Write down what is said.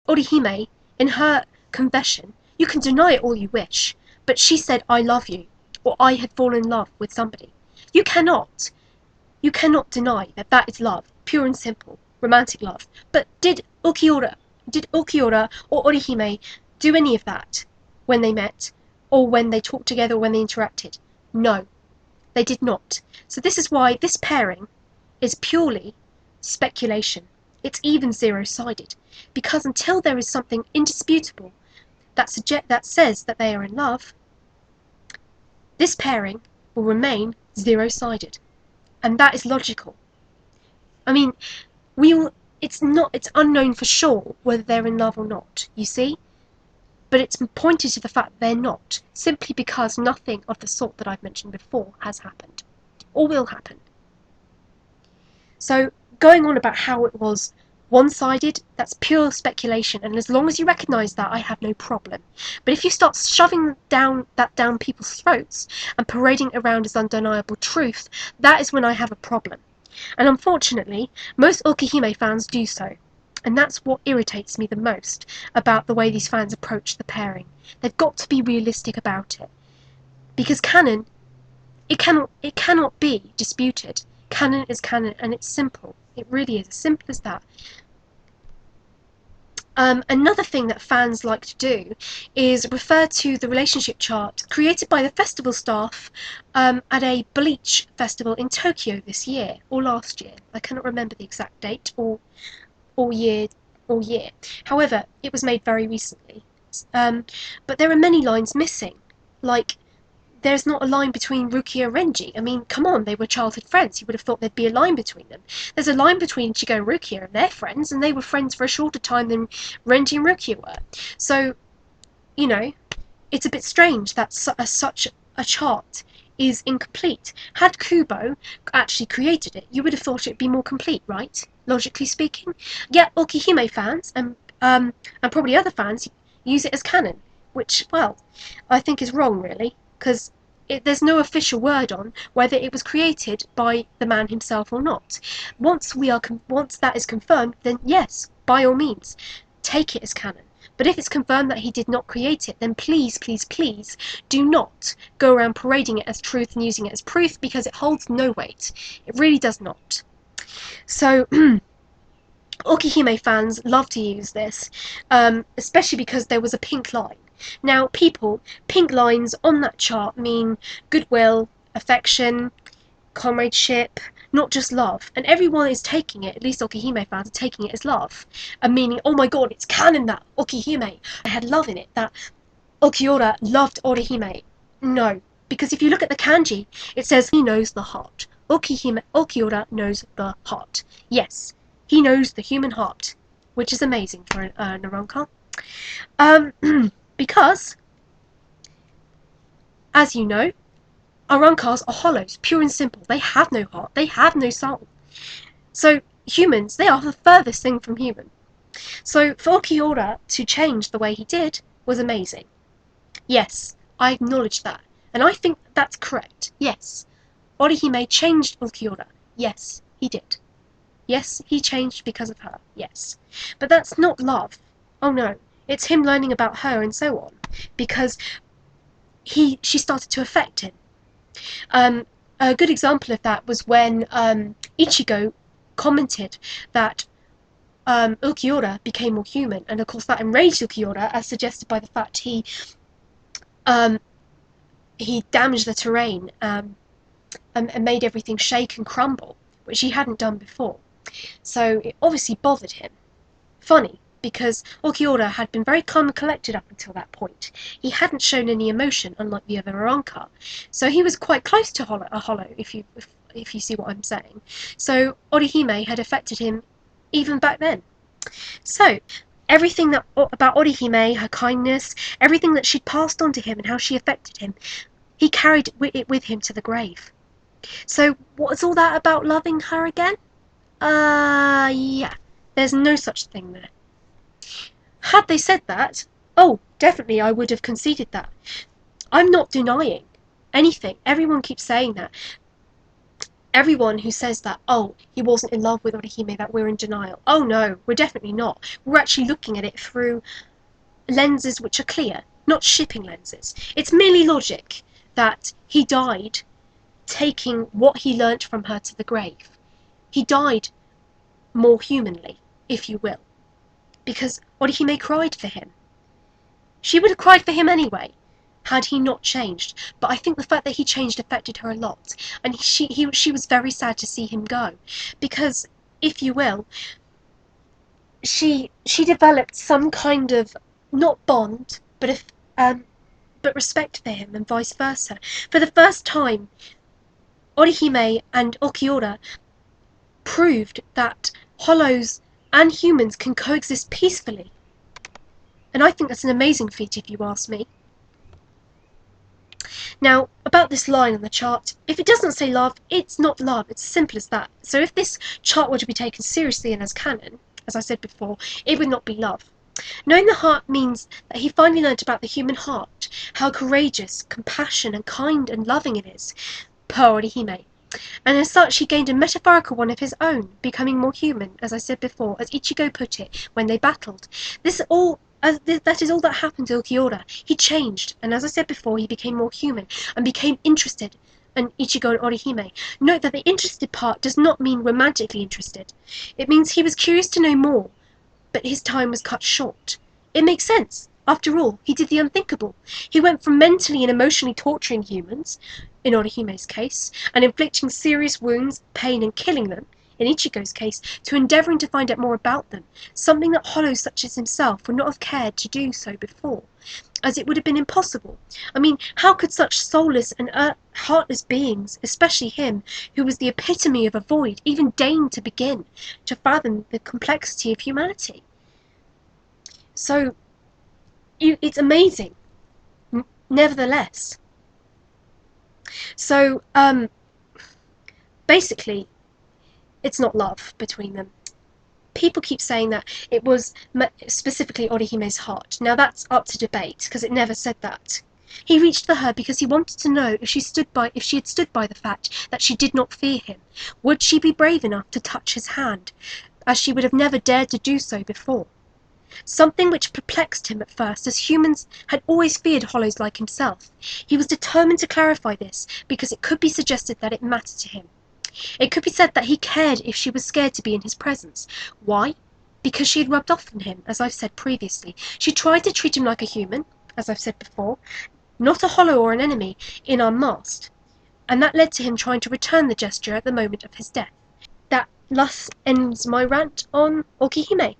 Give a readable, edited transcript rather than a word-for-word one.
Orihime, in her confession, you can deny it all you wish, but she said, I love you, or I had fallen in love with somebody. You cannot deny that that is love, pure and simple, romantic love. But did Ulquiorra or Orihime do any of that when they met, or when they talked together, or when they interacted? No, they did not. So this is why this pairing is purely speculation. It's even zero-sided, because until there is something indisputable that says that they are in love, this pairing will remain zero-sided, and that is logical. I mean, it's unknown for sure whether they're in love or not, you see? But it's pointed to the fact that they're not, simply because nothing of the sort that I've mentioned before has happened, or will happen. So, going on about how it was one-sided, that's pure speculation, and as long as you recognise that, I have no problem. But if you start shoving that down people's throats and parading around as undeniable truth, that is when I have a problem. And unfortunately, most UlquiHime fans do so. And that's what irritates me the most about the way these fans approach the pairing. They've got to be realistic about it. Because canon, it cannot be disputed. Canon is canon, and it's simple. It really is as simple as that. Another thing that fans like to do is refer to the relationship chart created by the festival staff at a Bleach festival in Tokyo this year, or last year. I cannot remember the exact date, or year. However, it was made very recently. But there are many lines missing. Like, there's not a line between Ruki and Renji. I mean, come on, they were childhood friends. You would have thought there'd be a line between them. There's a line between Ichigo and Ruki, and they're friends, and they were friends for a shorter time than Renji and Ruki were. So, you know, it's a bit strange that such a chart is incomplete. Had Kubo actually created it, you would have thought it'd be more complete, right? Logically speaking. Yet UlquiHime fans and probably other fans use it as canon, which, well, I think is wrong, really, because there's no official word on whether it was created by the man himself or not. Once that is confirmed, then yes, by all means, take it as canon. But if it's confirmed that he did not create it, then please, please, please do not go around parading it as truth and using it as proof, because it holds no weight. It really does not. So, UlquiHime fans love to use this, especially because there was a pink line. Now, people, pink lines on that chart mean goodwill, affection, comradeship, not just love. And everyone is taking it, at least UlquiHime fans are taking it as love. And meaning, oh my god, it's canon that UlquiHime had love in it, that Ulquiorra loved Orihime. No, because if you look at the kanji, it says he knows the heart. Ulquiorra knows the heart. Yes, he knows the human heart, which is amazing for an Arrancar. Because, as you know, Arrancars are hollows, pure and simple. They have no heart. They have no soul. So humans, they are the furthest thing from human. So for Ulquiorra to change the way he did was amazing. Yes, I acknowledge that. And I think that's correct. Yes. Orihime changed Ulquiorra. Yes, he did. Yes, he changed because of her. Yes. But that's not love. Oh no. It's him learning about her and so on. Because she started to affect him. A good example of that was when Ichigo commented that Ulquiorra became more human, and of course that enraged Ulquiorra, as suggested by the fact he damaged the terrain and made everything shake and crumble, which he hadn't done before. So it obviously bothered him. Funny, because Ulquiorra had been very calm and collected up until that point. He hadn't shown any emotion, unlike the other Arrancar. So he was quite close to a hollow, if you see what I'm saying. So Orihime had affected him even back then. So everything about Orihime, her kindness, everything that she'd passed on to him and how she affected him, he carried it with him to the grave. So what's all that about loving her again? Yeah. There's no such thing there. Had they said that, oh, definitely I would have conceded that. I'm not denying anything. Everyone keeps saying that. everyone who says that, oh, he wasn't in love with Orihime, that we're in denial. Oh no, we're definitely not. We're actually looking at it through lenses which are clear, not shipping lenses. It's merely logic that he died taking what he learnt from her to the grave. He died more humanly, if you will, because Orihime cried for him. She would have cried for him anyway, had he not changed, but I think the fact that he changed affected her a lot, and she was very sad to see him go, because, if you will, she developed some kind of, not bond, but respect for him, and vice versa. For the first time, Orihime and Ulquiorra proved that hollows and humans can coexist peacefully, and I think that's an amazing feat, if you ask me. Now, about this line on the chart, if it doesn't say love, it's not love. It's as simple as that. So if this chart were to be taken seriously and as canon, as I said before, it would not be love. Knowing the heart means that he finally learnt about the human heart, how courageous, compassionate, and kind and loving it is, pro-Orihime. And as such, he gained a metaphorical one of his own, becoming more human, as I said before, as Ichigo put it, when they battled. That is all that happened to Ulquiorra. He changed, and as I said before, he became more human, and became interested in Ichigo and Orihime. Note that the interested part does not mean romantically interested. It means he was curious to know more, but his time was cut short. It makes sense. After all, he did the unthinkable. He went from mentally and emotionally torturing humans, in Orihime's case, and inflicting serious wounds, pain, and killing them, in Ichigo's case, to endeavouring to find out more about them, something that hollows such as himself would not have cared to do so before, as it would have been impossible. I mean, how could such soulless and heartless beings, especially him, who was the epitome of a void, even deign to begin to fathom the complexity of humanity? So, it's amazing, nevertheless. So, basically, it's not love between them. People keep saying that it was specifically Orihime's heart. Now that's up to debate, because it never said that. He reached for her because he wanted to know if she had stood by the fact that she did not fear him. Would she be brave enough to touch his hand, as she would have never dared to do so before? Something which perplexed him at first, as humans had always feared hollows like himself. He was determined to clarify this, because it could be suggested that it mattered to him. It could be said that he cared if she was scared to be in his presence. Why? Because she had rubbed off on him, as I've said previously. She tried to treat him like a human, as I've said before, not a hollow or an enemy, in unmasked. And that led to him trying to return the gesture at the moment of his death. That thus ends my rant on UlquiHime.